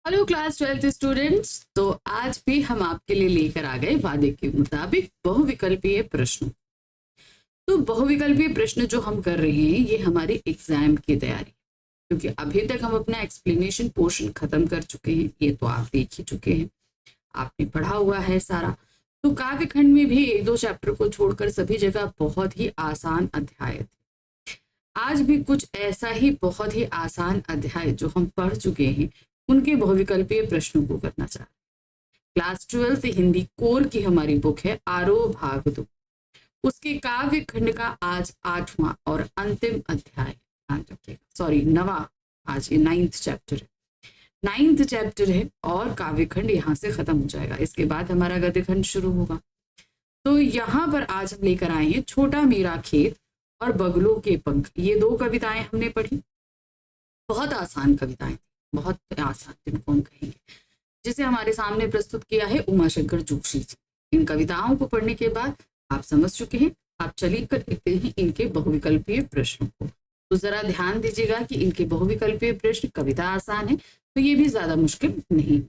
Hello class 12th students. तो आज भी हम आपके लिए लेकर आ गए वादे के मुताबिक बहुविकल्पीय प्रश्न। तो बहुविकल्पीय प्रश्न जो हम कर रहे हैं ये हमारी एग्जाम की तैयारी, क्योंकि अभी तक हम अपना एक्सप्लेनेशन पोर्शन खत्म कर चुके हैं। ये तो आप देख ही चुके हैं, आपने पढ़ा हुआ है सारा। तो काव्य खंड में भी एक दो चैप्टर को छोड़कर सभी जगह बहुत ही आसान अध्याय थे। आज भी कुछ ऐसा ही बहुत ही आसान अध्याय जो हम पढ़ चुके हैं उनके बहुविकल्पीय प्रश्नों को करना चाह रहे हैं। क्लास 12th हिंदी कोर की हमारी बुक है आरोह भाग 2, उसके काव्य खंड का आज 8वां और अंतिम अध्याय, ध्यान रखिएगा, सॉरी 9वां, आज ये 9th चैप्टर है। 9th चैप्टर है और काव्य खंड यहाँ से खत्म हो जाएगा। इसके बाद हमारा गद्य खंड शुरू होगा। तो यहाँ पर आज हम लेकर आए हैं छोटा मेरा खेत और बगलों के पंख। ये दो कविताएं हमने पढ़ी, बहुत आसान कविताएं, बहुत आसान जिनको हम कहेंगे, जिसे हमारे सामने प्रस्तुत किया है उमाशंकर जोशी जी। इन कविताओं को पढ़ने के बाद आप समझ चुके हैं। आप चलिए कर लेते हैं इनके बहुविकल्पीय प्रश्नों को। तो जरा ध्यान दीजिएगा कि इनके बहुविकल्पीय प्रश्न, कविता आसान है तो ये भी ज्यादा मुश्किल नहीं।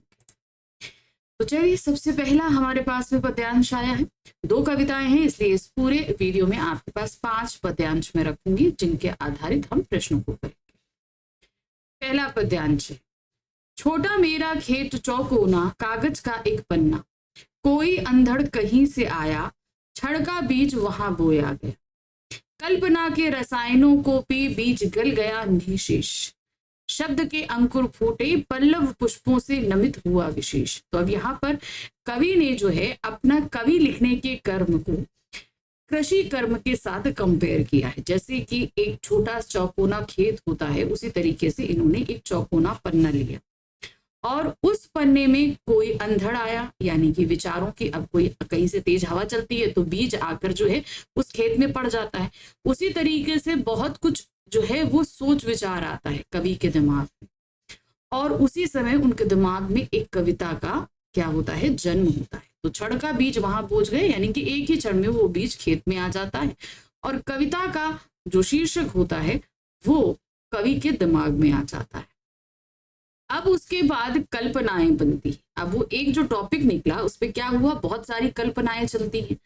तो चलिए, सबसे पहला हमारे पास में पद्यांश आया है। दो कविताएं हैं, इसलिए इस पूरे वीडियो में आपके पास 5 पद्यांश में रखूंगी जिनके आधारित हम प्रश्नों को करेंगे। पहला पद्यांश है, छोटा मेरा खेत चौकोना, कागज का एक पन्ना, कोई अंधड़ कहीं से आया, छड़ का बीज वहां बोया गया, कल्पना के रसायनों को पी बीज गल गया निशेष, शब्द के अंकुर फूटे पल्लव पुष्पों से नमित हुआ विशेष। तो अब यहाँ पर कवि ने जो है अपना कवि लिखने के कर्म को कृषि कर्म के साथ कंपेयर किया है। जैसे कि एक छोटा चौकोना खेत होता है, उसी तरीके से इन्होंने एक चौकोना पन्ना लिया और उस पन्ने में कोई अंधड़ आया, यानी कि विचारों की, अब कोई कहीं से तेज हवा चलती है तो बीज आकर जो है उस खेत में पड़ जाता है। उसी तरीके से बहुत कुछ जो है वो सोच विचार आता है कवि के दिमाग में, और उसी समय उनके दिमाग में एक कविता का क्या होता है, जन्म होता है। तो छड़ का बीज वहां पहुंच गए, यानी कि एक ही क्षण में वो बीज खेत में आ जाता है और कविता का जो शीर्षक होता है वो कवि के दिमाग में आ जाता है। अब उसके बाद कल्पनाएं बनती है। अब वो एक जो टॉपिक निकला उस पर क्या हुआ, बहुत सारी कल्पनाएं चलती हैं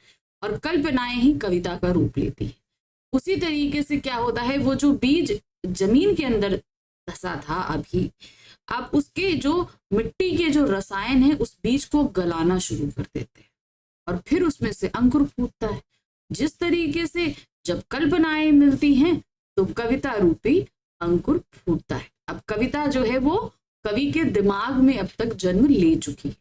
और कल्पनाएं ही कविता का रूप लेती है। उसी तरीके से क्या होता है, वो जो बीज जमीन के अंदर धसा था अभी, अब उसके जो मिट्टी के जो रसायन है उस बीज को गलाना शुरू कर देते हैं और फिर उसमें से अंकुर फूटता है। जिस तरीके से जब कल्पनाएं मिलती हैं तो कविता रूपी अंकुर फूटता है। अब कविता जो है वो कवि के दिमाग में अब तक जन्म ले चुकी है।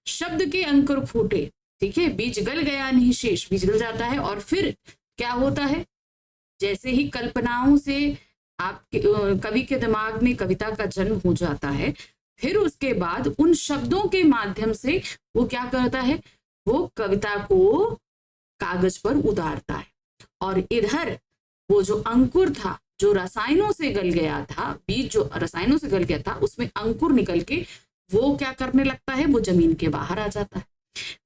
शब्द के अंकुर फूटे, ठीक है, बीज गल गया नहीं शेष, बीज गल जाता है और फिर क्या होता है, जैसे ही कल्पनाओं से आपके कवि के दिमाग में कविता का जन्म हो जाता है, फिर उसके बाद उन शब्दों के माध्यम से वो क्या करता है, वो कविता को कागज पर उतारता है और इधर वो जो अंकुर था, जो रसायनों से गल गया था, बीज जो रसायनों से गल गया था, उसमें अंकुर निकल के वो क्या करने लगता है, वो जमीन के बाहर आ जाता है।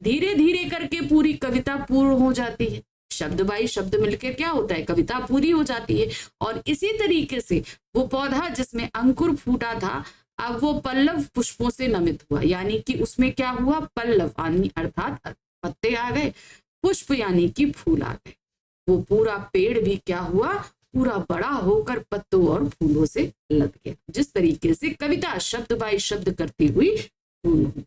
धीरे धीरे करके पूरी कविता पूर्ण हो जाती है। शब्द बाई शब्द मिलकर क्या होता है, कविता पूरी हो जाती है। और इसी तरीके से वो पौधा जिसमें अंकुर फूटा था, अब वो पल्लव पुष्पों से नमित हुआ, यानी कि उसमें क्या हुआ, पल्लव अर्थात पत्ते आ गए, पुष्प यानी कि फूल आ गए। वो पूरा पेड़ भी क्या हुआ, पूरा बड़ा होकर पत्तों और फूलों से लद गया। जिस तरीके से कविता शब्द बाई शब्द करती हुई पूर्ण हुई।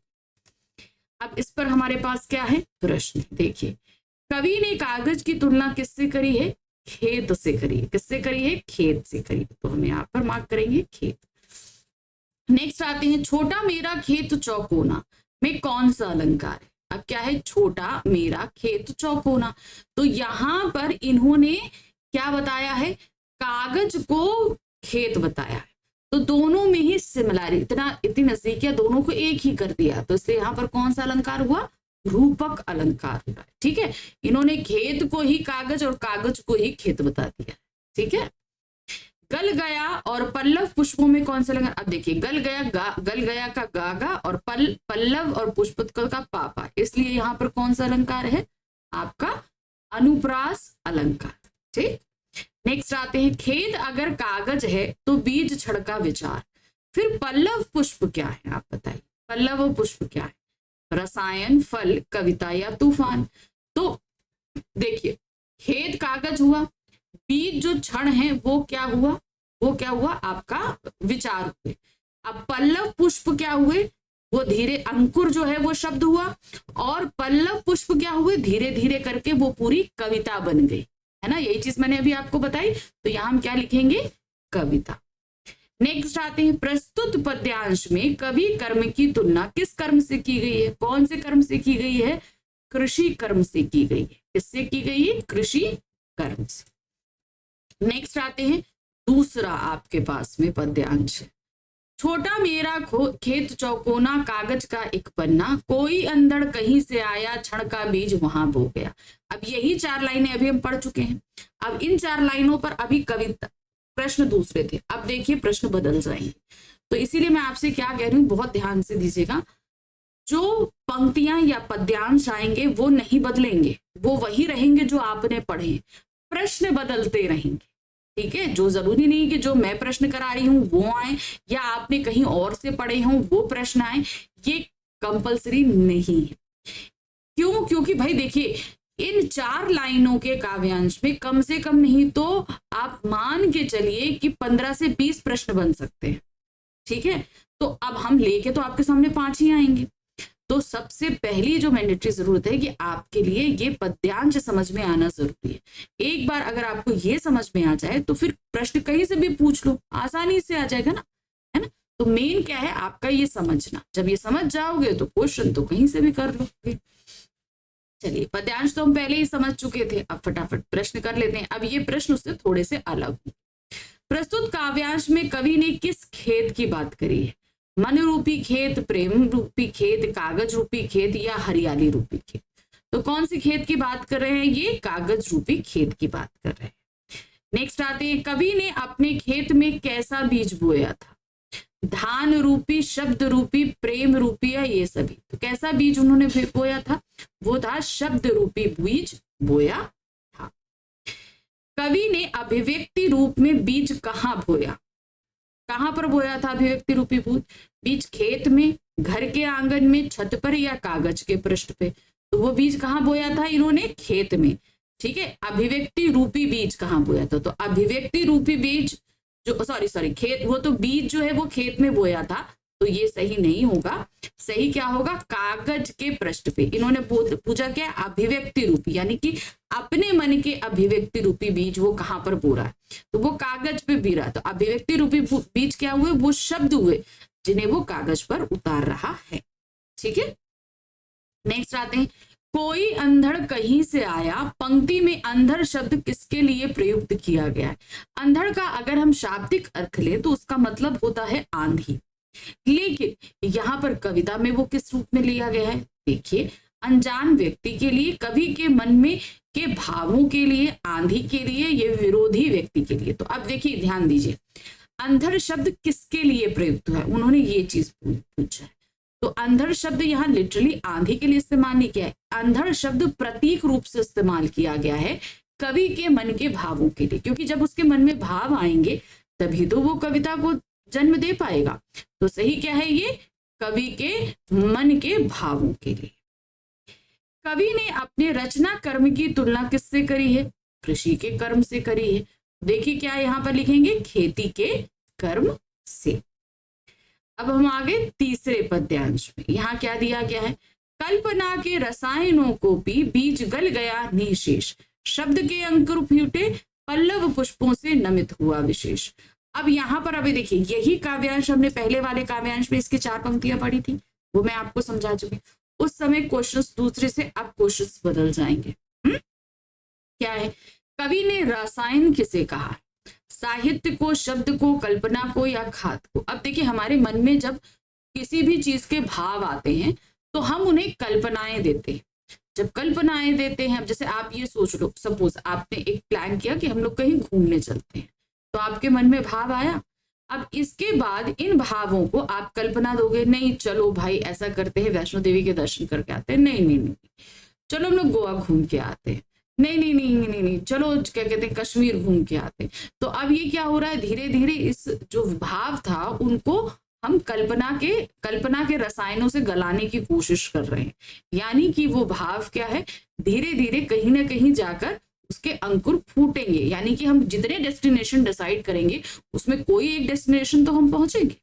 अब इस पर हमारे पास क्या है, प्रश्न देखिए। कवि ने कागज की तुलना किससे करी है, खेत से करी है। किससे करी है, खेत से करी है। तो हम यहाँ पर मार्क करेंगे खेत। नेक्स्ट आते हैं, छोटा मेरा खेत चौकोना में कौन सा अलंकार है। अब क्या है, छोटा मेरा खेत चौकोना, तो यहाँ पर इन्होंने क्या बताया है, कागज को खेत बताया है। तो दोनों में ही सिमिलैरिटी, इतनी नजदीकियां, दोनों को एक ही कर दिया। तो इसलिए यहाँ पर कौन सा अलंकार हुआ, रूपक अलंकार हुआ है। ठीक है, इन्होंने खेत को ही कागज और कागज को ही खेत बता दिया। ठीक है, गल गया और पल्लव पुष्पों में कौन सा अलंकार। अब देखिए, गल गया का गागा और पल्लव और पुष्प का पापा, इसलिए यहाँ पर कौन सा अलंकार है, आपका अनुप्रास अलंकार। ठीक, नेक्स्ट आते हैं, खेत अगर कागज है तो बीज छड़ का विचार, फिर पल्लव पुष्प क्या है, आप बताइए, पल्लव पुष्प क्या है? रसायन, फल, कविता या तूफान? तो देखिए, खेत कागज हुआ, बीज जो क्षण है वो क्या हुआ, वो क्या हुआ आपका विचार हुए। अब पल्लव पुष्प क्या हुए, वो धीरे, अंकुर जो है वो शब्द हुआ, और पल्लव पुष्प क्या हुए, धीरे धीरे करके वो पूरी कविता बन गई, है ना। यही चीज मैंने अभी आपको बताई। तो यहां हम क्या लिखेंगे, कविता। नेक्स्ट आते हैं, प्रस्तुत पद्यांश में कवि कर्म की तुलना किस कर्म से की गई है? कौन से कर्म से की गई है? कृषि कर्म से की गई है। किससे की गई है? कृषि कर्म से। नेक्स्ट आते हैं, दूसरा आपके पास में पद्यांश है, छोटा मेरा खेत चौकोना, कागज का एक पन्ना, कोई अंधड़ कहीं से आया, क्षण का बीज वहां बो गया। अब यही 4 लाइनें अभी हम पढ़ चुके हैं। अब इन 4 लाइनों पर अभी कविता, प्रश्न दूसरे थे, अब देखिए प्रश्न बदल जाएंगे। तो इसीलिए मैं आपसे क्या कह रही हूँ, बहुत ध्यान से दीजिएगा। जो पंक्तियां या पद्यांश आएंगे वो नहीं बदलेंगे, वो वही रहेंगे जो आपने पढ़े, प्रश्न बदलते रहेंगे, ठीक है। जो जरूरी नहीं कि जो मैं प्रश्न करा रही हूँ वो आए, या आपने कहीं और से पढ़े हों वो प्रश्न आए, ये कंपलसरी नहीं है। क्यों? क्योंकि भाई देखिए, इन 4 लाइनों के काव्यांश में कम से कम नहीं तो आप मान के चलिए कि 15 से 20 प्रश्न बन सकते हैं, ठीक है। तो अब हम लेके तो आपके सामने 5 ही आएंगे। तो सबसे पहली जो मैंडेटरी जरूरत है कि आपके लिए ये पद्यांश समझ में आना जरूरी है। एक बार अगर आपको ये समझ में आ जाए तो फिर प्रश्न कहीं से भी पूछ लो, आसानी से आ जाएगा ना, है ना। तो मेन क्या है आपका ये समझना, जब ये समझ जाओगे तो क्वेश्चन तो कहीं से भी कर लोगे। चलिए, पद्यांश तो हम पहले ही समझ चुके थे, अब फटाफट प्रश्न कर लेते हैं। अब ये प्रश्न उससे थोड़े से अलग हैं। प्रस्तुत काव्यांश में कवि ने किस खेत की बात करी है? मन रूपी खेत, प्रेम रूपी खेत, कागज रूपी खेत या हरियाली रूपी खेत? तो कौन सी खेत की बात कर रहे हैं? ये कागज रूपी खेत की बात कर रहे हैं। नेक्स्ट आते हैं, कवि ने अपने खेत में कैसा बीज बोया था? धान रूपी, शब्द रूपी, प्रेम रूपी या ये सभी? तो कैसा बीज उन्होंने बोया था? वो था शब्द रूपी बीज बोया था। कवि ने अभिव्यक्ति रूप में बीज कहाँ बोया? कहां पर बोया था अभिव्यक्ति रूपी बीज? खेत में, घर के आंगन में, छत पर या कागज के पृष्ठ पे? तो वो बीज कहाँ बोया था इन्होंने? खेत में, ठीक है। अभिव्यक्ति रूपी बीज कहाँ बोया था? तो अभिव्यक्ति रूपी बीज जो सॉरी खेत, वो तो बीज जो है वो खेत में बोया था, तो ये सही नहीं होगा। सही क्या होगा? कागज के पृष्ठ पे। इन्होंने पूछा क्या? अभिव्यक्ति रूपी, यानी कि अपने मन के अभिव्यक्ति रूपी बीज वो कहां पर बो रहा है? तो वो कागज पे बी रहा। तो अभिव्यक्ति रूपी बीज क्या हुए? वो शब्द हुए जिन्हें वो कागज पर उतार रहा है, ठीक है। नेक्स्ट आते हैं, कोई अंधड़ कहीं से आया, पंक्ति में अंधड़ शब्द किसके लिए प्रयुक्त किया गया है? अंधड़ का अगर हम शाब्दिक अर्थ लें तो उसका मतलब होता है आंधी, लेकिन यहाँ पर कविता में वो किस रूप में लिया गया है? देखिए, अनजान व्यक्ति के लिए, कवि के मन में के भावों के लिए, आंधी के लिए, ये विरोधी व्यक्ति के लिए। तो अब देखिए, ध्यान दीजिए, अंधड़ शब्द किसके लिए प्रयुक्त हुआ है? उन्होंने ये चीज पूछा है। तो अंधड़ शब्द यहाँ लिटरली आंधी के लिए इस्तेमाल नहीं किया है, अंधड़ शब्द प्रतीक रूप से इस्तेमाल किया गया है कवि के मन के भावों के लिए, क्योंकि जब उसके मन में भाव आएंगे तभी तो वो कविता को जन्म दे पाएगा। तो सही क्या है? ये कवि के मन के भावों के लिए। कवि ने अपने रचना कर्म की तुलना किससे करी है? कृषि के कर्म से करी है। देखिए क्या यहाँ पर लिखेंगे? खेती के कर्म से। अब हम आगे तीसरे पद्यांश में, यहाँ क्या दिया गया है? कल्पना के रसायनों को पी, बीज गल गया निशेष, शब्द के अंकुर फूटे, पल्लव पुष्पों से नमित हुआ विशेष। अब यहाँ पर अभी देखिए, यही काव्यांश हमने पहले वाले काव्यांश में इसकी 4 पंक्तियां पढ़ी थी, वो मैं आपको समझा चुकी। उस समय क्वेश्चंस दूसरे से, अब क्वेश्चंस बदल जाएंगे। क्या है? कवि ने रसायन किसे कहा? साहित्य को, शब्द को, कल्पना को या खाद को? अब देखिए, हमारे मन में जब किसी भी चीज के भाव आते हैं तो हम उन्हें कल्पनाएं देते हैं। जब कल्पनाएं देते हैं, अब जैसे आप ये सोच लो, सपोज आपने एक प्लान किया कि हम लोग कहीं घूमने चलते हैं, तो आपके मन में भाव आया। अब इसके बाद इन भावों को आप कल्पना दोगे, नहीं चलो भाई ऐसा करते हैं, वैष्णो देवी के दर्शन करके आते हैं, नहीं, चलो हम लोग गोवा घूम के आते हैं, नहीं, चलो क्या कहते हैं, कश्मीर घूम के आते हैं। तो अब ये क्या हो रहा है? धीरे धीरे इस जो भाव था उनको हम कल्पना के रसायनों से गलाने की कोशिश कर रहे हैं, यानी कि वो भाव क्या है, धीरे धीरे कहीं ना कहीं जाकर उसके अंकुर फूटेंगे, यानी कि हम जितने डेस्टिनेशन डिसाइड करेंगे उसमें कोई एक डेस्टिनेशन तो हम पहुंचेंगे,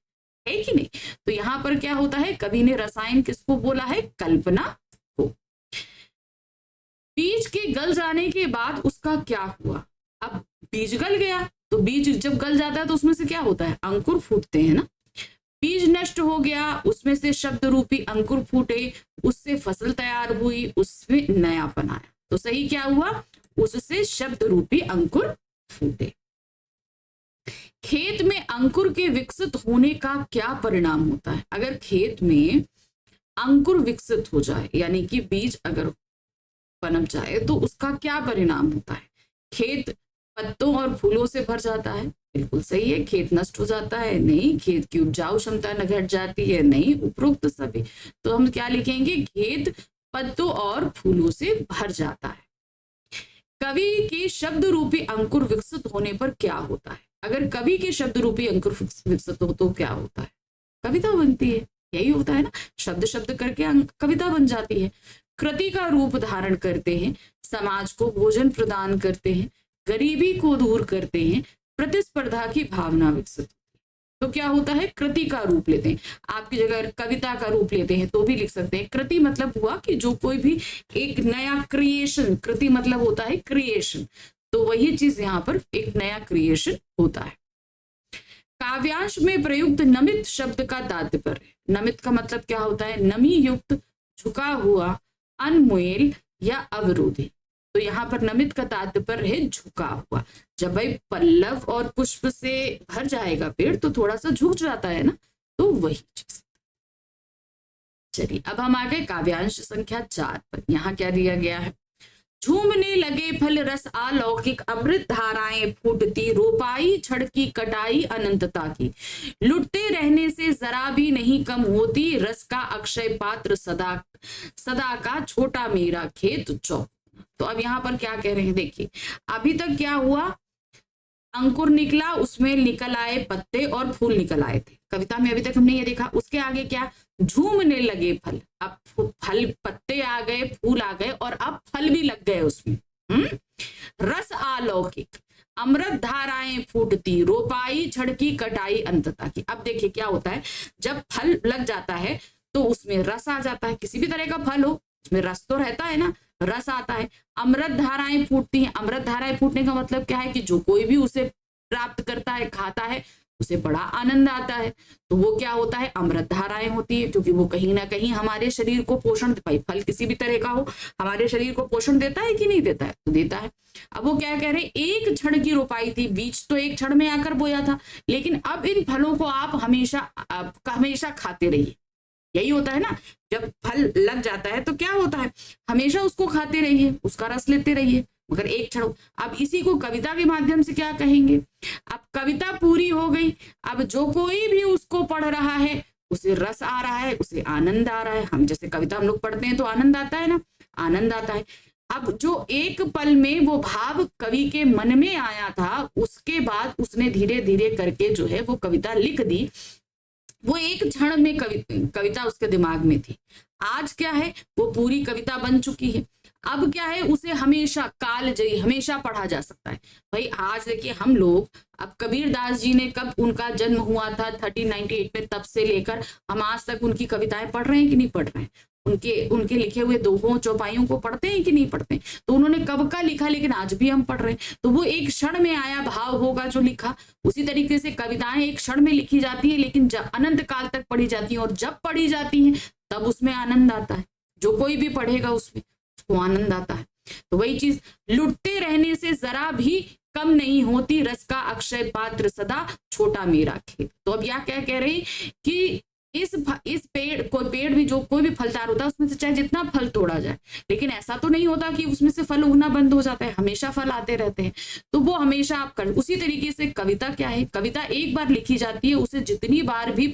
है कि नहीं। तो यहाँ पर क्या होता है, कवि ने रसायन किसको बोला है, कल्पना को। बीज के गल जाने के बाद उसका क्या हुआ, अब बीज गल गया, तो बीज जब गल जाता है तो उसमें से क्या होता है, अंकुर फूटते हैं ना। बीज नष्ट हो गया, उसमें से शब्द रूपी अंकुर फूटे, उससे फसल तैयार हुई, उसमें नयापन आया। तो सही क्या हुआ, उससे शब्द रूपी अंकुर फूटे। खेत में अंकुर के विकसित होने का क्या परिणाम होता है, अगर खेत में अंकुर विकसित हो जाए, यानी कि बीज अगर पनप जाए तो उसका क्या परिणाम होता है, खेत पत्तों और फूलों से भर जाता है, बिल्कुल सही है। खेत नष्ट हो जाता है, नहीं। खेत की उपजाऊ क्षमता न घट जाती है, नहीं। उपरोक्त सभी। तो हम क्या लिखेंगे, खेत पत्तों और फूलों से भर जाता है। कवि के शब्द रूपी अंकुर विकसित होने पर क्या होता है, अगर कवि के शब्द रूपी अंकुर विकसित हो तो क्या होता है, कविता बनती है, यही होता है ना, शब्द शब्द करके कविता बन जाती है। कृति का रूप धारण करते हैं, समाज को भोजन प्रदान करते हैं, गरीबी को दूर करते हैं, प्रतिस्पर्धा की भावना विकसित होती है। तो क्या होता है, कृति का रूप लेते हैं। आपकी जगह कविता का रूप लेते हैं तो भी लिख सकते हैं। कृति मतलब हुआ कि जो कोई भी एक नया क्रिएशन, कृति मतलब होता है क्रिएशन, तो वही चीज यहाँ पर एक नया क्रिएशन होता है। काव्यांश में प्रयुक्त नमित शब्द का तात्पर्य, नमित का मतलब क्या होता है, नमी युक्त, झुका हुआ, अनमोल या अवरोधी। तो यहाँ पर नमित का तात्पर्य है झुका हुआ। जब भाई पल्लव और पुष्प से भर जाएगा पेड़ तो थोड़ा सा झुक जाता है ना, तो वही चीज। चलिए अब हम आ गए काव्यांश संख्या 4 पर। यहाँ क्या दिया गया है, झूमने लगे फल रस अलौकिक, अमृत धाराएं फूटती, रोपाई छड़की कटाई अनंतता की, लुटते रहने से जरा भी नहीं कम होती, रस का अक्षय पात्र सदा सदा का, छोटा मेरा खेत चौक। तो अब यहाँ पर क्या कह रहे हैं, देखिए अभी तक क्या हुआ, अंकुर निकला, उसमें निकल आए पत्ते और फूल निकल आए थे। कविता में अभी तक हमने ये देखा। उसके आगे क्या, झूमने लगे फल, अब फल, पत्ते आ गए, फूल आ गए और अब फल भी लग गए उसमें। रस अलौकिक, अमृत धाराएं फूटती, रोपाई छड़की कटाई अंतता की। अब देखिए क्या होता है, जब फल लग जाता है तो उसमें रस आ जाता है। किसी भी तरह का फल हो उसमें रस तो रहता है ना, रस आता है। अमृत धाराएं फूटती हैं, अमृत धाराएं फूटने का मतलब क्या है कि जो कोई भी उसे प्राप्त करता है, खाता है, उसे बड़ा आनंद आता है। तो वो क्या होता है, अमृत धाराएं होती है, क्योंकि वो कहीं ना कहीं हमारे शरीर को पोषण, भाई फल किसी भी तरह का हो हमारे शरीर को पोषण देता है कि नहीं देता है, तो देता है। अब वो क्या कह रहे हैं, एक क्षण की रोपाई थी, बीज तो एक क्षण में आकर बोया था, लेकिन अब इन फलों को आप हमेशा खाते रहिए। यही होता है ना, जब फल लग जाता है तो क्या होता है, हमेशा उसको खाते रहिए, उसका रस लेते रहिए, मगर एक क्षण। अब इसी को कविता के माध्यम से क्या कहेंगे, अब कविता पूरी हो गई, अब जो कोई भी उसको पढ़ रहा है उसे रस आ रहा है, उसे आनंद आ रहा है। हम जैसे कविता हम लोग पढ़ते हैं तो आनंद आता है ना, आनंद आता है। अब जो एक पल में वो भाव कवि के मन में आया था, उसके बाद उसने धीरे धीरे करके जो है वो कविता लिख दी, वो एक क्षण में कविता उसके दिमाग में थी। आज क्या है, वो पूरी कविता बन चुकी है। अब क्या है, उसे हमेशा कालजयी, हमेशा पढ़ा जा सकता है। भाई आज देखिए हम लोग, अब कबीरदास जी ने कब उनका जन्म हुआ था 1398 में, तब से लेकर हम आज तक उनकी कविताएं पढ़ रहे हैं कि नहीं पढ़ रहे हैं, उनके लिखे हुए दोहों चौपाइयों को पढ़ते हैं कि नहीं पढ़ते हैं। तो उन्होंने कब का लिखा, लेकिन आज भी हम पढ़ रहे हैं। तो वो एक क्षण में आया भाव होगा जो लिखा, उसी तरीके से कविताएं एक क्षण में लिखी जाती है, लेकिन जब अनंत काल तक पढ़ी जाती है, और जब पढ़ी जाती है तब उसमें आनंद आता है। जो कोई भी पढ़ेगा उसमें उसको आनंद आता है। तो वही चीज, लुटते रहने से जरा भी कम नहीं होती, रस का अक्षय पात्र सदा छोटा मेरा खेत। तो अब यह क्या कह रहे हैं कि इस पेड़, पेड़ भी जो कोई भी फलदार होता है उसमें से चाहे जितना फल तोड़ा जाए, लेकिन ऐसा तो नहीं होता कि उसमें से फल उगना बंद हो जाता है, हमेशा फल आते रहते हैं। तो वो हमेशा आप कर, उसी तरीके से कविता क्या है, कविता एक बार लिखी जाती है, उसे जितनी बार भी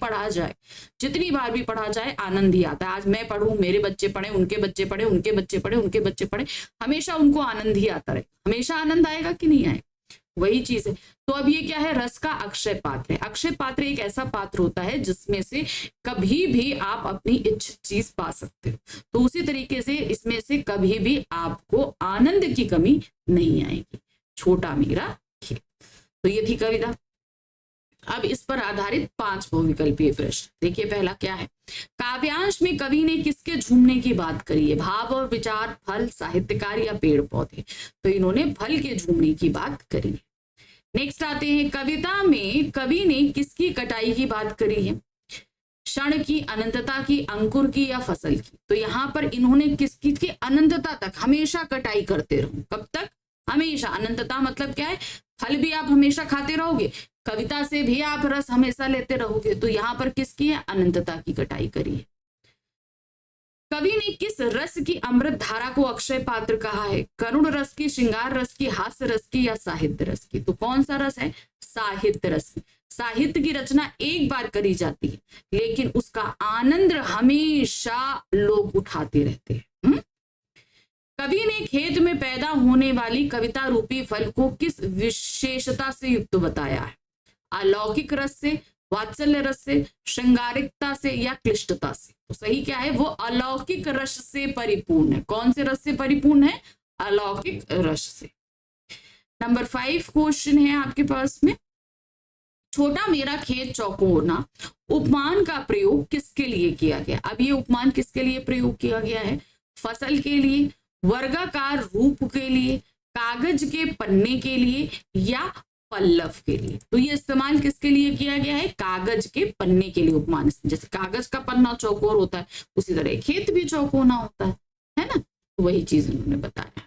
पढ़ा जाए आनंद ही आता है। आज मैं पढ़ूं, मेरे बच्चे पढ़े, उनके बच्चे पढ़े, उनके बच्चे पढ़े, उनके बच्चे पढ़े, हमेशा उनको आनंद ही आता रहे। हमेशा आनंद आएगा कि नहीं आएगा, वही चीज है। तो अब ये क्या है, रस का अक्षय पात्र है। अक्षय पात्र एक ऐसा पात्र होता है जिसमें से कभी भी आप अपनी इच्छित चीज पा सकते हो। तो उसी तरीके से इसमें से कभी भी आपको आनंद की कमी नहीं आएगी। छोटा मेरा खेत। तो ये थी कविता। अब इस पर आधारित 5 बहुविकल्पीय प्रश्न। देखिए पहला क्या है, काव्यांश में कवि ने किसके झूमने की बात करी है? भाव और विचार, फल, साहित्यकार या पेड़ पौधे? तो इन्होंने फल के झूमने की बात करी है। नेक्स्ट आते हैं, कविता में कवि ने किसकी कटाई की बात करी है? क्षण की, अनंतता की, अंकुर की या फसल की? तो यहाँ पर इन्होंने किसकी की? अनंतता तक, हमेशा कटाई करते रहो। कब तक? हमेशा। अनंतता मतलब क्या है? फल भी आप हमेशा खाते रहोगे, कविता से भी आप रस हमेशा लेते रहोगे। तो यहाँ पर किसकी है? अनंतता की कटाई करी है। कवि ने किस रस की अमृत धारा को अक्षय पात्र कहा है? करुण रस की, श्रृंगार रस की, हास्य रस की या साहित्य रस की? तो कौन सा रस है? साहित्य रस। साहित्य की रचना एक बार करी जाती है, लेकिन उसका आनंद हमेशा लोग उठाते रहते हैं। कवि ने खेत में पैदा होने वाली कविता रूपी फल को किस विशेषता से युक्त बताया है? अलौकिक रस से, वात्सल्य रस से, श्रृंगारिकता से या क्लिष्टता से? तो सही क्या है? वो अलौकिक रस से परिपूर्ण है। कौन से रस से परिपूर्ण है? अलौकिक रस से। नंबर 5 क्वेश्चन है आपके पास में, छोटा मेरा खेत चौकोना उपमान का प्रयोग किसके लिए किया गया? अब ये उपमान किसके लिए प्रयोग किया गया है? फसल के लिए, वर्गाकार रूप के लिए, कागज के पन्ने के लिए या पल्लव के लिए? तो ये इस्तेमाल किसके लिए किया गया है? कागज के पन्ने के लिए उपमान। जैसे कागज का पन्ना चौकोर होता है, उसी तरह खेत भी चौकोना होता है ना? तो वही चीज उन्होंने बताया।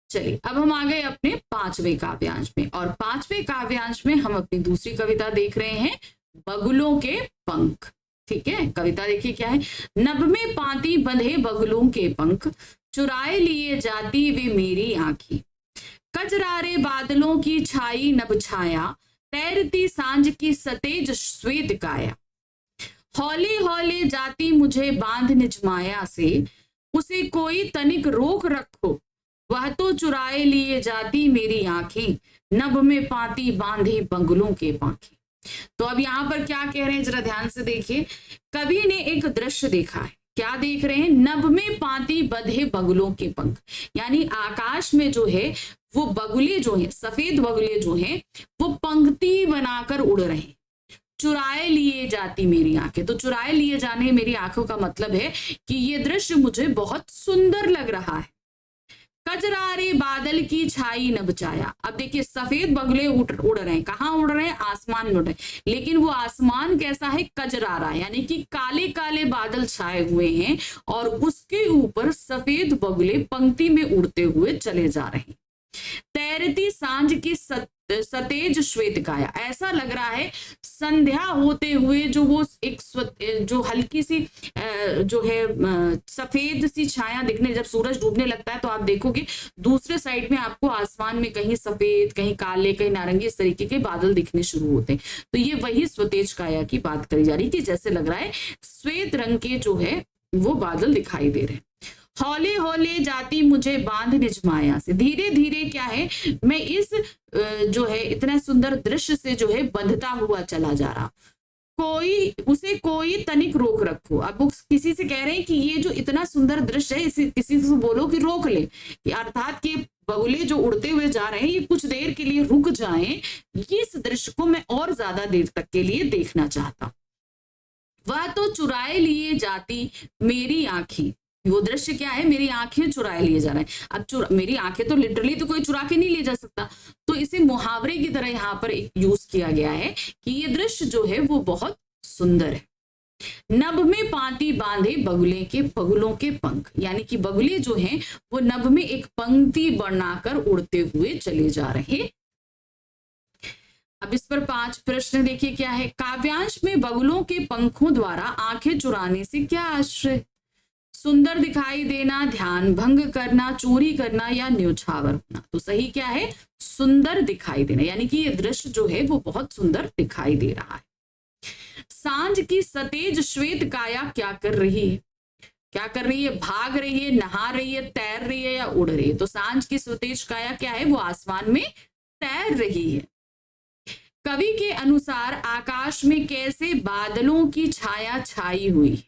चलिए अब हम आ गए अपने 5वें काव्यांश में, और 5वें काव्यांश में हम अपनी दूसरी कविता देख रहे हैं, बगुलों के पंख। ठीक है, कविता देखिए क्या है, नभ में पाती बंधे बगुलों के पंख, चुराए लिए जाती वे मेरी आंखी, कजरारे बादलों की छाई नभ छाया, तैरती सांझ की सतेज श्वेत काया, हौले हौले जाती मुझे बांध निज माया से, उसे कोई तनिक रोक रखो, वह तो चुराए लिए जाती मेरी आंखें, नभ में पाती बांधे बगुलों के पंख। तो अब यहाँ पर क्या कह रहे हैं, जरा ध्यान से देखिए। कवि ने एक दृश्य देखा है, क्या देख रहे हैं? नभ में पाती बंधे बगुलों के पंख, यानी आकाश में जो है वो बगुले जो है, सफेद बगुले जो हैं, वो पंक्ति बनाकर उड़ रहे हैं। चुराए लिए जाती मेरी आंखें, तो चुराए लिए जाने मेरी आंखों का मतलब है कि ये दृश्य मुझे बहुत सुंदर लग रहा है। कजरारे बादल की छाई न बचाया, अब देखिए सफेद बगुले उड़ रहे हैं, कहाँ उड़ रहे हैं? आसमान में उड़ रहे हैं, लेकिन वो आसमान कैसा है? कजरारा, यानी कि काले काले बादल छाए हुए हैं और उसके ऊपर सफेद बगुले पंक्ति में उड़ते हुए चले जा रहे हैं। तैरती सांझ की सतेज श्वेत काया, ऐसा लग रहा है संध्या होते हुए जो वो एक जो हल्की सी जो है सफेद सी छाया दिखने, जब सूरज डूबने लगता है तो आप देखोगे दूसरे साइड में आपको आसमान में कहीं सफेद, कहीं काले, कहीं नारंगी, इस तरीके के बादल दिखने शुरू होते हैं। तो ये वही स्वतेज काया की बात करी जा रही थी, जैसे लग रहा है श्वेत रंग के जो है वो बादल दिखाई दे रहे हैं। हौले हौले जाती मुझे बांध निज माया से, धीरे धीरे क्या है, मैं इस जो है इतना सुंदर दृश्य से जो है बंधता हुआ चला जा रहा, उसे कोई तनिक रोक रखो। अब वो किसी से कह रहे हैं कि ये जो इतना सुंदर दृश्य है, इसे किसी से बोलो कि रोक ले, कि अर्थात कि बगुले जो उड़ते हुए जा रहे हैं ये कुछ देर के लिए रुक जाएं, इस दृश्य को मैं और ज्यादा देर तक के लिए देखना चाहता। वह तो चुराए लिए जाती मेरी आंखें, वो दृश्य क्या है? मेरी आंखें चुराए लिए जा रहे हैं। अब मेरी आंखें तो लिटरली तो कोई चुरा के नहीं ले जा सकता, तो इसे मुहावरे की तरह यहाँ पर यूज किया गया है कि ये दृश्य जो है वो बहुत सुंदर है। नभ में पाती बांधे बगुलों के पंख, यानी कि बगुले जो हैं वो नभ में एक पंक्ति बनाकर उड़ते हुए चले जा रहे। अब इस पर 5 प्रश्न देखिए क्या है। काव्यांश में बगुलों के पंखों द्वारा आंखें चुराने से क्या आश्रय? सुंदर दिखाई देना, ध्यान भंग करना, चोरी करना या न्योछावर होना? तो सही क्या है? सुंदर दिखाई देना, यानी कि ये दृश्य जो है वो बहुत सुंदर दिखाई दे रहा है। सांझ की सतेज श्वेत काया क्या कर रही है? क्या कर रही है? भाग रही है, नहा रही है, तैर रही है या उड़ रही है? तो सांझ की सतेज काया क्या है? वो आसमान में तैर रही है। कवि के अनुसार आकाश में कैसे बादलों की छाया छाई हुई है।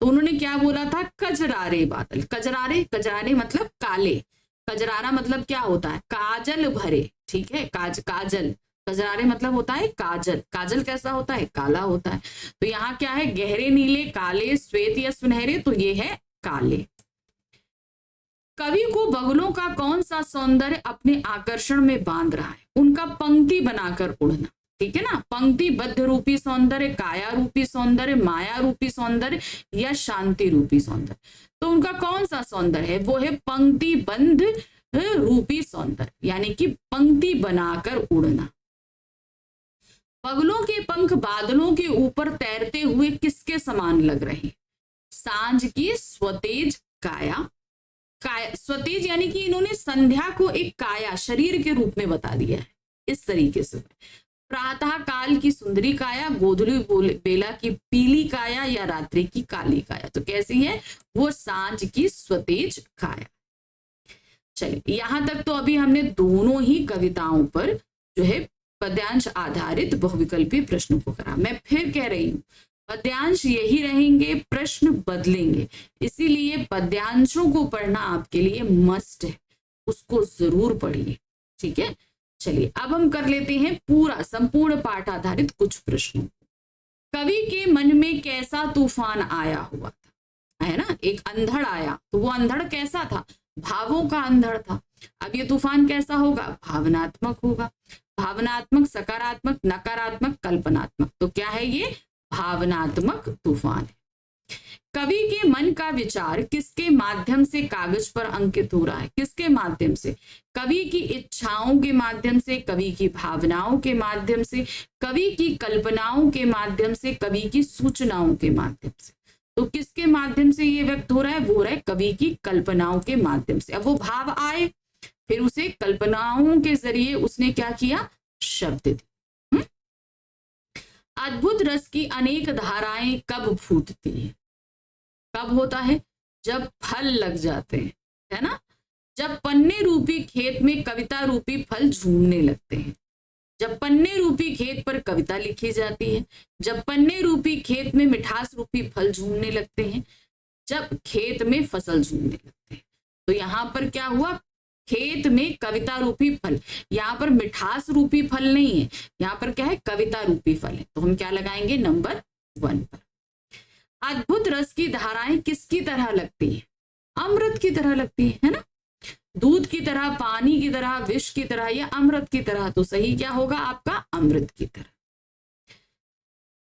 तो उन्होंने क्या बोला था, कजरारे बादल। कजरारे, कजरारे मतलब काले, कजरारा मतलब क्या होता है, काजल भरे, ठीक है, काजल, कजरारे मतलब होता है काजल। काजल कैसा होता है, काला होता है। तो यहाँ क्या है, गहरे नीले, काले, श्वेत या सुनहरे, तो ये है काले। कवि को बगुलों का कौन सा सौंदर्य अपने आकर्षण में बांध रहा है, उनका पंक्ति बनाकर उड़ना, ठीक है ना। पंक्ति बद्ध रूपी सौंदर्य, काया रूपी सौंदर्य, माया रूपी सौंदर्य या शांति रूपी सौंदर्य। तो उनका कौन सा सौंदर्य है, वो है पंक्ति बंध रूपी सौंदर्य, यानी कि पंक्ति बनाकर उड़ना। बगुलों के पंख बादलों के ऊपर तैरते हुए किसके समान लग रहे हैं, सांझ की स्वतेज काया। स्वतेज यानी कि इन्होंने संध्या को एक काया, शरीर के रूप में बता दिया है इस तरीके से। प्रातः काल की सुंदरी काया, गोधूली बेला की पीली काया या रात्रि की काली काया। तो कैसी है वो, सांझ की स्वतेज काया। चलिए यहां तक तो अभी हमने दोनों ही कविताओं पर जो है पद्यांश आधारित बहुविकल्पीय प्रश्नों को करा। मैं फिर कह रही हूं पद्यांश यही रहेंगे, प्रश्न बदलेंगे, इसीलिए पद्यांशों को पढ़ना आपके लिए मस्ट है, उसको जरूर पढ़िए, ठीक है। चलिए अब हम कर लेते हैं पूरा संपूर्ण पाठ आधारित कुछ प्रश्नों। कवि के मन में कैसा तूफान आया हुआ था, है ना, एक अंधड़ आया, तो वो अंधड़ कैसा था, भावों का अंधड़ था। अब ये तूफान कैसा होगा, भावनात्मक होगा। भावनात्मक, सकारात्मक, नकारात्मक, कल्पनात्मक, तो क्या है ये, भावनात्मक तूफान है। कवि के मन का विचार किसके माध्यम से कागज पर अंकित हो रहा है, किसके माध्यम से, कवि की इच्छाओं के माध्यम से, कवि की भावनाओं के माध्यम से, कवि की कल्पनाओं के माध्यम से, कवि की सूचनाओं के माध्यम से। तो किसके माध्यम से ये व्यक्त हो रहा है, वो हो रहा है कवि की कल्पनाओं के माध्यम से। अब वो भाव आए, फिर उसे कल्पनाओं के जरिए उसने क्या किया, शब्द दिए। अद्भुत रस की अनेक धाराएं कब फूटती है, कब होता है, जब फल लग जाते हैं, है ना, जब पन्ने रूपी खेत में कविता रूपी फल झूमने लगते हैं। जब पन्ने रूपी खेत पर कविता लिखी जाती है, जब पन्ने रूपी खेत में मिठास रूपी फल झूमने लगते हैं, जब खेत में फसल झूमने लगते हैं। तो यहाँ पर क्या हुआ, खेत में कविता रूपी फल, यहाँ पर मिठास रूपी फल नहीं है, यहाँ पर क्या है, कविता रूपी फल है। तो हम क्या लगाएंगे, नंबर 1 पर। अद्भुत रस की धाराएं किसकी तरह लगती है, अमृत की तरह लगती है ना, दूध की तरह, पानी की तरह, विष की तरह या अमृत की तरह। तो सही क्या होगा आपका, अमृत की तरह।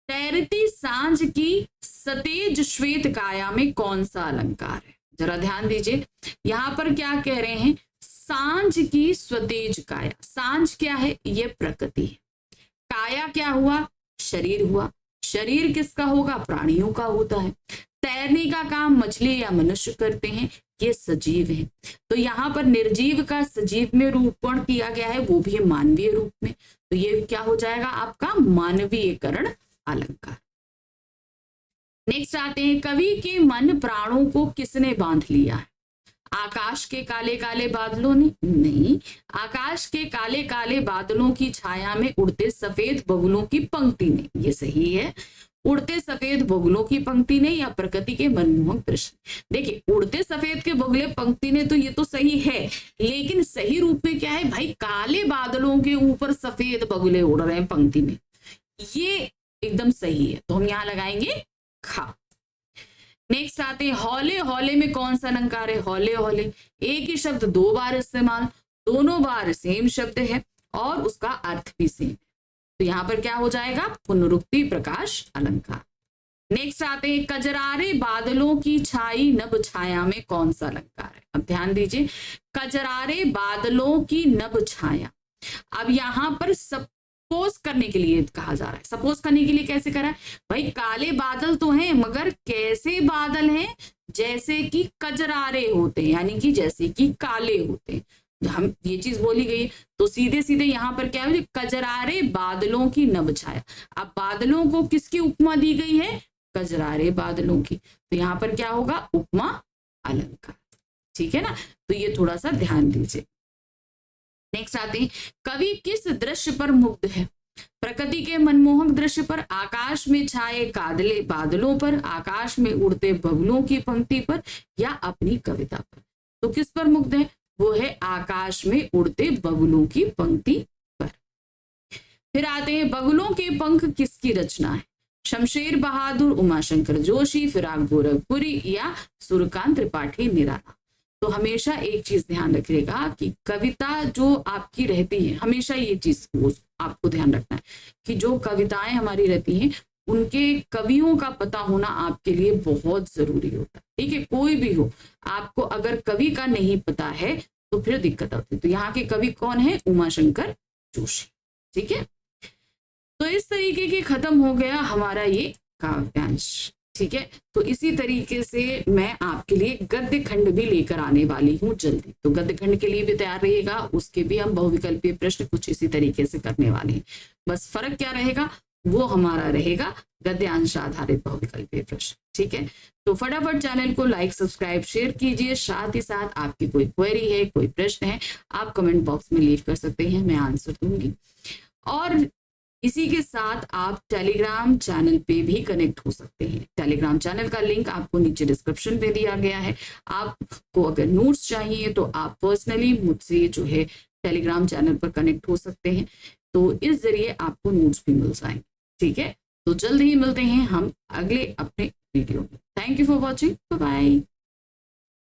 तैरती सांझ की सतेज श्वेत काया में कौन सा अलंकार है, जरा ध्यान दीजिए। यहां पर क्या कह रहे हैं, सांझ की स्वतेज काया। सांझ क्या है, ये प्रकृति है। काया क्या हुआ, शरीर हुआ। शरीर किसका होगा, प्राणियों का होता है। तैरने का काम मछली या मनुष्य करते हैं, ये सजीव है। तो यहाँ पर निर्जीव का सजीव में रूपण किया गया है, वो भी मानवीय रूप में। तो ये क्या हो जाएगा आपका, मानवीयकरण अलंकार। नेक्स्ट आते हैं, कवि के मन प्राणों को किसने बांध लिया है, आकाश के काले काले बादलों ने, नहीं, आकाश के काले काले बादलों की छाया में उड़ते सफेद बगुलों की पंक्ति ने, ये सही है, उड़ते सफेद बगुलों की पंक्ति ने या प्रकृति के मनमोहक दृश्य। देखिए उड़ते सफेद के बगुले पंक्ति ने, तो ये तो सही है, लेकिन सही रूप में क्या है भाई, काले बादलों के ऊपर सफेद बगुले उड़ रहे हैं पंक्ति में, ये एकदम सही है। तो हम यहाँ लगाएंगे खा। नेक्स्ट आते हैं, हौले हौले में कौन सा अलंकार है, हौले हौले, एक ही शब्द 2 बार इस्तेमाल, दोनों बार सेम शब्द है और उसका अर्थ भी सेम है। तो यहाँ पर क्या हो जाएगा, पुनरुक्ति प्रकाश अलंकार। नेक्स्ट आते हैं, कजरारे बादलों की छाई नभ छाया में कौन सा अलंकार है। अब ध्यान दीजिए, कजरारे बादलों की नभ छाया। अब यहाँ पर सपोज करने के लिए कहा जा रहा है। सपोज करने के लिए कैसे करा है भाई, काले बादल तो हैं मगर कैसे बादल हैं, जैसे कि कजरारे होते हैं, यानी कि जैसे कि काले होते हैं। हम ये चीज बोली गई, तो सीधे सीधे यहाँ पर क्या है, कजरारे बादलों की नभ छाया। अब बादलों को किसकी उपमा दी गई है, कजरारे बादलों की। तो यहाँ पर क्या होगा, उपमा अलंकार। ठीक है ना, तो ये थोड़ा सा ध्यान दीजिए। नेक्स्ट आते हैं, कवि किस दृश्य पर मुग्ध है? प्रकृति के मनमोहक दृश्य पर, आकाश में छाए कादले बादलों पर, आकाश में उड़ते बगुलों की पंक्ति पर, या अपनी कविता पर? तो किस पर मुग्ध है? वो है आकाश में उड़ते बगुलों की पंक्ति पर। फिर आते हैं, बगुलों के पंख किसकी रचना है? शमशेर बहादुर, उमाशंकर जोशी, फिराक गोरखपुरी, या सूर्यकांत त्रिपाठी निराला? तो हमेशा एक चीज ध्यान रखिएगा कि कविता जो आपकी रहती है, हमेशा ये चीज आपको ध्यान रखना है कि जो कविताएं हमारी रहती हैं उनके कवियों का पता होना आपके लिए बहुत जरूरी होता है। ठीक है, कोई भी हो, आपको अगर कवि का नहीं पता है तो फिर दिक्कत होती है। तो यहाँ के कवि कौन है? उमाशंकर जोशी। ठीक है, तो इस तरीके के खत्म हो गया हमारा ये काव्यांश। ठीक है, तो इसी तरीके से मैं आपके लिए गद्य खंड भी लेकर आने वाली हूँ जल्दी। तो गद्य खंड के लिए भी तैयार रहिएगा, उसके भी हम बहुविकल्पीय प्रश्न कुछ इसी तरीके से करने वाले हैं। बस फर्क क्या रहेगा? वो हमारा रहेगा गद्यांश आधारित बहुविकल्पीय प्रश्न। ठीक है, तो फटाफट चैनल को लाइक सब्सक्राइब शेयर कीजिए। साथ ही साथ आपकी कोई क्वेरी है, कोई प्रश्न है, आप कमेंट बॉक्स में लीव कर सकते हैं, मैं आंसर दूंगी। और इसी के साथ आप टेलीग्राम चैनल पे भी कनेक्ट हो सकते हैं। टेलीग्राम चैनल का लिंक आपको नीचे डिस्क्रिप्शन पे दिया गया है। आपको अगर नोट्स चाहिए तो आप पर्सनली मुझसे जो है टेलीग्राम चैनल पर कनेक्ट हो सकते हैं, तो इस जरिए आपको नोट्स भी मिल जाएंगे। ठीक है, तो जल्द ही मिलते हैं हम अगले अपने वीडियो में। Thank you for watching, bye bye.